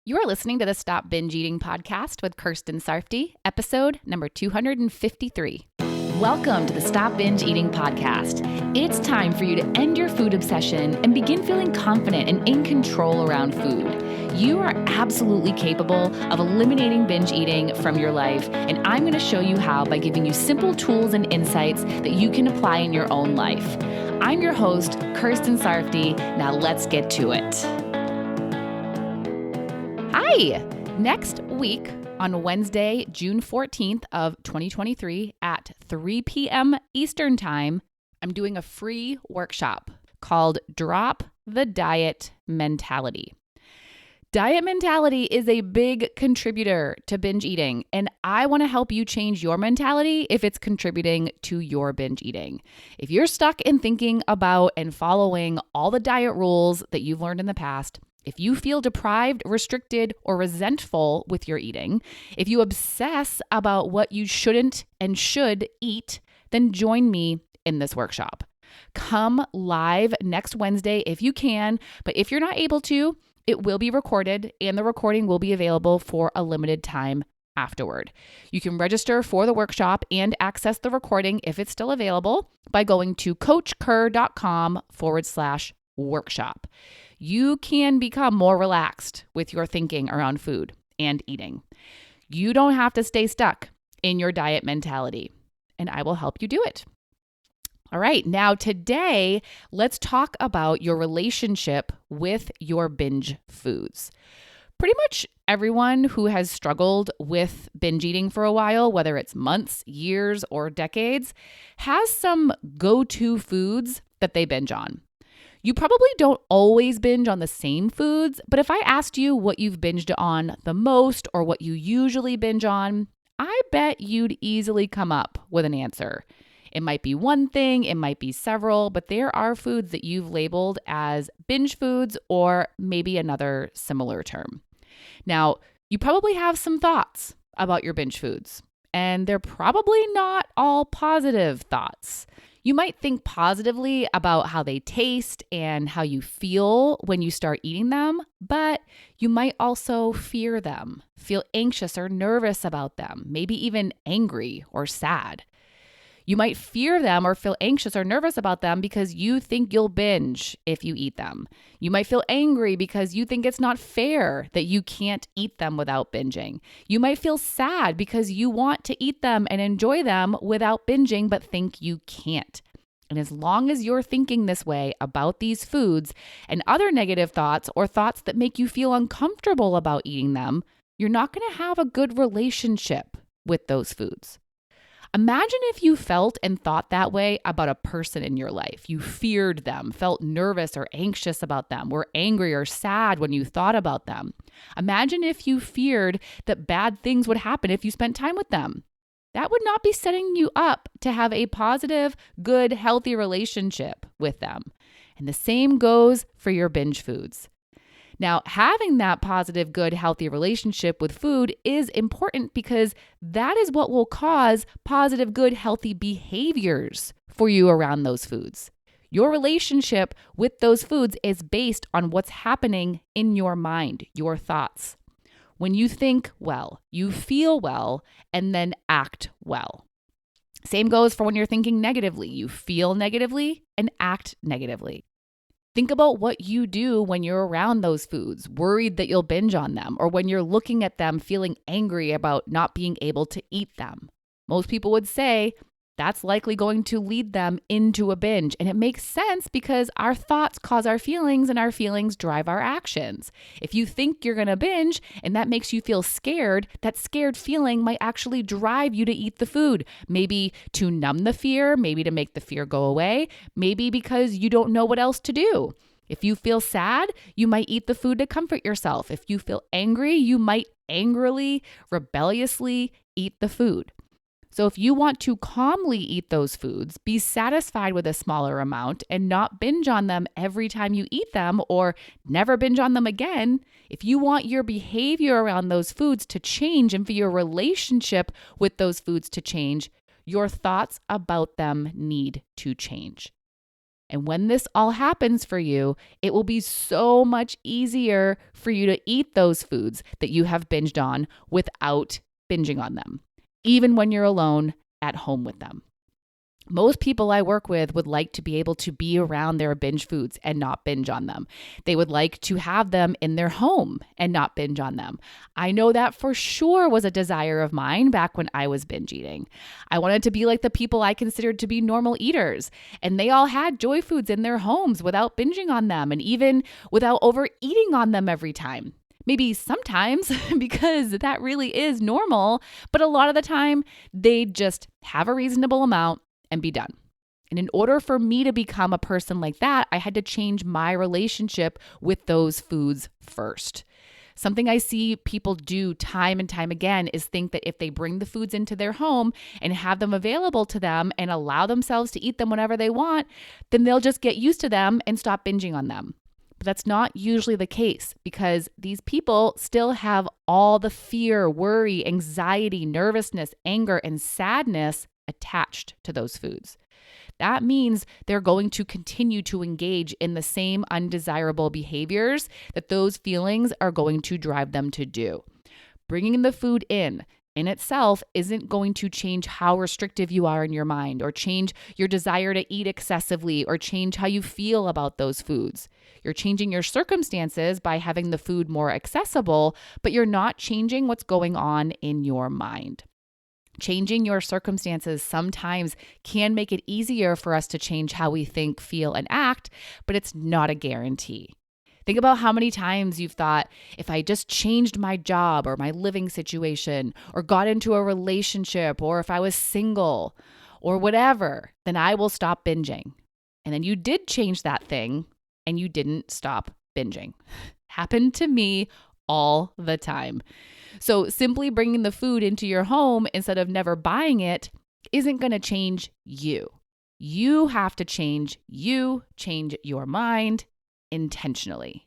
You are listening to the Stop Binge Eating podcast with Kirsten Sarfty, episode number 253. Welcome to the Stop Binge Eating podcast. It's time for you to end your food obsession and begin feeling confident and in control around food. You are absolutely capable of eliminating binge eating from your life, and I'm going to show you how by giving you simple tools and insights that you can apply in your own life. I'm your host, Kirsten Sarfty. Now let's get to it. Hi! Next week on Wednesday, June 14th of 2023 at 3 p.m. Eastern Time, I'm doing a free workshop called Drop the Diet Mentality. Diet mentality is a big contributor to binge eating, and I want to help you change your mentality if it's contributing to your binge eating. If you're stuck in thinking about and following all the diet rules that you've learned in the past, if you feel deprived, restricted, or resentful with your eating, if you obsess about what you shouldn't and should eat, then join me in this workshop. Come live next Wednesday if you can, but if you're not able to, it will be recorded and the recording will be available for a limited time afterward. You can register for the workshop and access the recording if it's still available by going to coachker.com/workshop. You can become more relaxed with your thinking around food and eating. You don't have to stay stuck in your diet mentality, and I will help you do it. All right, now today, let's talk about your relationship with your binge foods. Pretty much everyone who has struggled with binge eating for a while, whether it's months, years, or decades, has some go-to foods that they binge on. You probably don't always binge on the same foods, but if I asked you what you've binged on the most or what you usually binge on, I bet you'd easily come up with an answer. It might be one thing, it might be several, but there are foods that you've labeled as binge foods or maybe another similar term. Now, you probably have some thoughts about your binge foods, and they're probably not all positive thoughts. You might think positively about how they taste and how you feel when you start eating them, but you might also fear them, feel anxious or nervous about them, maybe even angry or sad. You might fear them or feel anxious or nervous about them because you think you'll binge if you eat them. You might feel angry because you think it's not fair that you can't eat them without binging. You might feel sad because you want to eat them and enjoy them without binging but think you can't. And as long as you're thinking this way about these foods and other negative thoughts or thoughts that make you feel uncomfortable about eating them, you're not going to have a good relationship with those foods. Imagine if you felt and thought that way about a person in your life. You feared them, felt nervous or anxious about them, were angry or sad when you thought about them. Imagine if you feared that bad things would happen if you spent time with them. That would not be setting you up to have a positive, good, healthy relationship with them. And the same goes for your binge foods. Now, having that positive, good, healthy relationship with food is important because that is what will cause positive, good, healthy behaviors for you around those foods. Your relationship with those foods is based on what's happening in your mind, your thoughts. When you think well, you feel well, and then act well. Same goes for when you're thinking negatively. You feel negatively and act negatively. Think about what you do when you're around those foods, worried that you'll binge on them, or when you're looking at them feeling angry about not being able to eat them. Most people would say that's likely going to lead them into a binge. And it makes sense because our thoughts cause our feelings and our feelings drive our actions. If you think you're going to binge and that makes you feel scared, that scared feeling might actually drive you to eat the food. Maybe to numb the fear, maybe to make the fear go away, maybe because you don't know what else to do. If you feel sad, you might eat the food to comfort yourself. If you feel angry, you might angrily, rebelliously eat the food. So if you want to calmly eat those foods, be satisfied with a smaller amount and not binge on them every time you eat them or never binge on them again, if you want your behavior around those foods to change and for your relationship with those foods to change, your thoughts about them need to change. And when this all happens for you, it will be so much easier for you to eat those foods that you have binged on without binging on them, even when you're alone at home with them. Most people I work with would like to be able to be around their binge foods and not binge on them. They would like to have them in their home and not binge on them. I know that for sure was a desire of mine back when I was binge eating. I wanted to be like the people I considered to be normal eaters, and they all had joy foods in their homes without binging on them and even without overeating on them every time. Maybe sometimes because that really is normal, but a lot of the time they just have a reasonable amount and be done. And in order for me to become a person like that, I had to change my relationship with those foods first. Something I see people do time and time again is think that if they bring the foods into their home and have them available to them and allow themselves to eat them whenever they want, then they'll just get used to them and stop binging on them. But that's not usually the case because these people still have all the fear, worry, anxiety, nervousness, anger, and sadness attached to those foods. That means they're going to continue to engage in the same undesirable behaviors that those feelings are going to drive them to do. Bringing the food in itself isn't going to change how restrictive you are in your mind or change your desire to eat excessively or change how you feel about those foods. You're changing your circumstances by having the food more accessible, but you're not changing what's going on in your mind. Changing your circumstances sometimes can make it easier for us to change how we think, feel, and act, but it's not a guarantee. Think about how many times you've thought, if I just changed my job or my living situation or got into a relationship or if I was single or whatever, then I will stop binging. And then you did change that thing and you didn't stop binging. Happened to me all the time. So simply bringing the food into your home instead of never buying it isn't going to change you. You have to change your mind intentionally.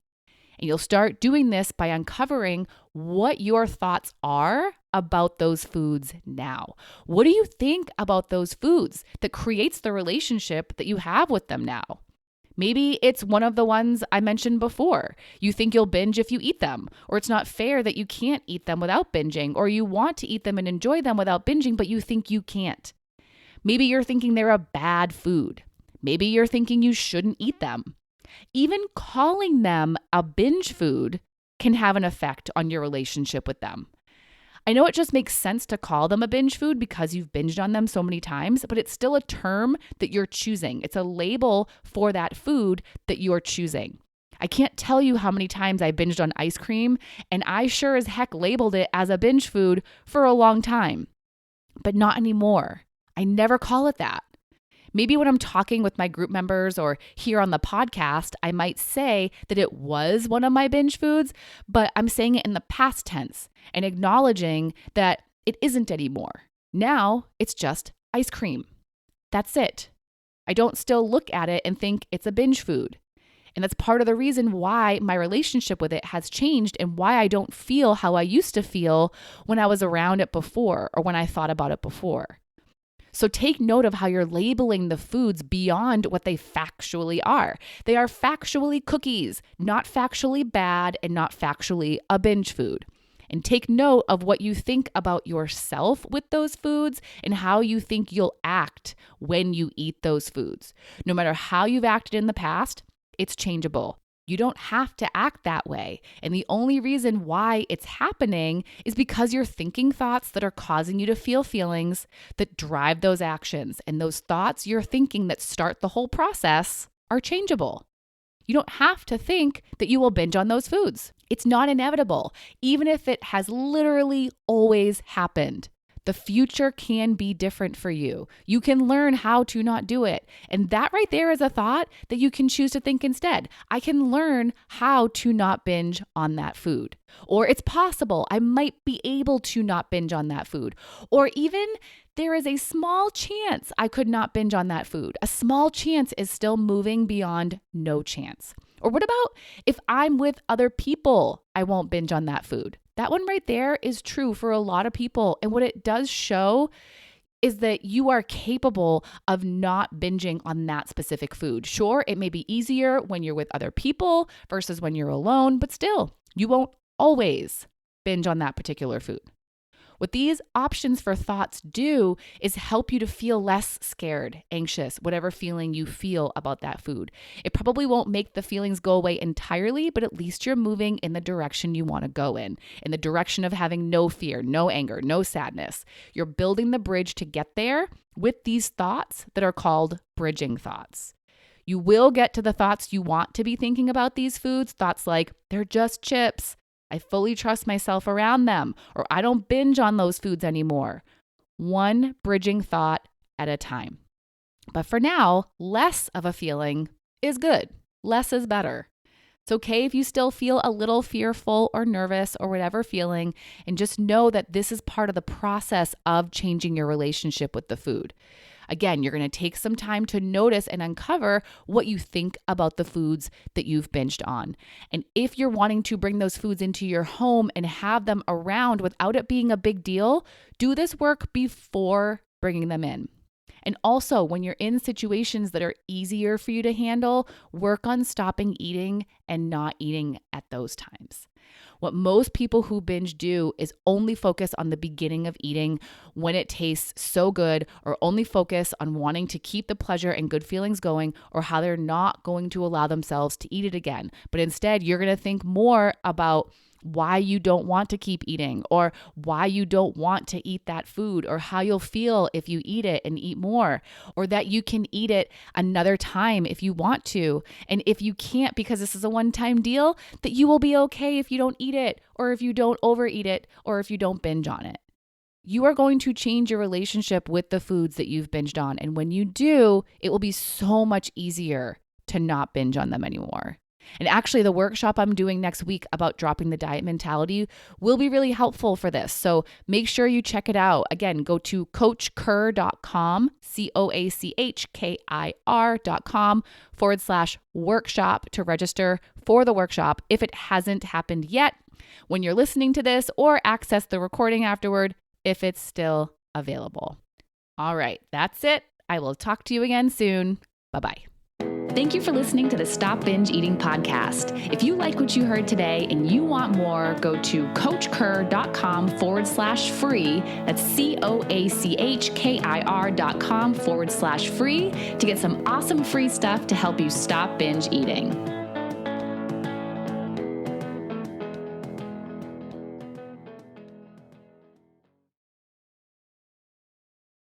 And you'll start doing this by uncovering what your thoughts are about those foods now. What do you think about those foods that creates the relationship that you have with them now? Maybe it's one of the ones I mentioned before. You think you'll binge if you eat them, or it's not fair that you can't eat them without binging, or you want to eat them and enjoy them without binging, but you think you can't. Maybe you're thinking they're a bad food. Maybe you're thinking you shouldn't eat them. Even calling them a binge food can have an effect on your relationship with them. I know it just makes sense to call them a binge food because you've binged on them so many times, but it's still a term that you're choosing. It's a label for that food that you're choosing. I can't tell you how many times I binged on ice cream, and I sure as heck labeled it as a binge food for a long time, but not anymore. I never call it that. Maybe when I'm talking with my group members or here on the podcast, I might say that it was one of my binge foods, but I'm saying it in the past tense and acknowledging that it isn't anymore. Now it's just ice cream. That's it. I don't still look at it and think it's a binge food. And that's part of the reason why my relationship with it has changed and why I don't feel how I used to feel when I was around it before or when I thought about it before. So take note of how you're labeling the foods beyond what they factually are. They are factually cookies, not factually bad and not factually a binge food. And take note of what you think about yourself with those foods and how you think you'll act when you eat those foods. No matter how you've acted in the past, it's changeable. You don't have to act that way. And the only reason why it's happening is because you're thinking thoughts that are causing you to feel feelings that drive those actions. And those thoughts you're thinking that start the whole process are changeable. You don't have to think that you will binge on those foods. It's not inevitable, even if it has literally always happened. The future can be different for you. You can learn how to not do it. And that right there is a thought that you can choose to think instead. I can learn how to not binge on that food. Or it's possible I might be able to not binge on that food. Or even there is a small chance I could not binge on that food. A small chance is still moving beyond no chance. Or what about if I'm with other people, I won't binge on that food? That one right there is true for a lot of people. And what it does show is that you are capable of not binging on that specific food. Sure, it may be easier when you're with other people versus when you're alone, but still, you won't always binge on that particular food. What these options for thoughts do is help you to feel less scared, anxious, whatever feeling you feel about that food. It probably won't make the feelings go away entirely, but at least you're moving in the direction you want to go in the direction of having no fear, no anger, no sadness. You're building the bridge to get there with these thoughts that are called bridging thoughts. You will get to the thoughts you want to be thinking about these foods, thoughts like, they're just chips. I fully trust myself around them, or I don't binge on those foods anymore. One bridging thought at a time. But for now, less of a feeling is good. Less is better. It's okay if you still feel a little fearful or nervous or whatever feeling, and just know that this is part of the process of changing your relationship with the food. Again, you're going to take some time to notice and uncover what you think about the foods that you've binged on. And if you're wanting to bring those foods into your home and have them around without it being a big deal, do this work before bringing them in. And also, when you're in situations that are easier for you to handle, work on stopping eating and not eating at those times. What most people who binge do is only focus on the beginning of eating when it tastes so good, or only focus on wanting to keep the pleasure and good feelings going, or how they're not going to allow themselves to eat it again. But instead, you're going to think more about why you don't want to keep eating, or why you don't want to eat that food, or how you'll feel if you eat it and eat more, or that you can eat it another time if you want to. And if you can't, because this is a one-time deal, that you will be okay if you don't eat it, or if you don't overeat it, or if you don't binge on it. You are going to change your relationship with the foods that you've binged on. And when you do, it will be so much easier to not binge on them anymore. And actually, the workshop I'm doing next week about dropping the diet mentality will be really helpful for this. So make sure you check it out. Again, go to coachkir.com, coachkir.com/workshop to register for the workshop if it hasn't happened yet when you're listening to this, or access the recording afterward if it's still available. All right, that's it. I will talk to you again soon. Bye-bye. Thank you for listening to the Stop Binge Eating podcast. If you like what you heard today and you want more, go to coachkir.com/free. That's coachkir.com/free to get some awesome free stuff to help you stop binge eating.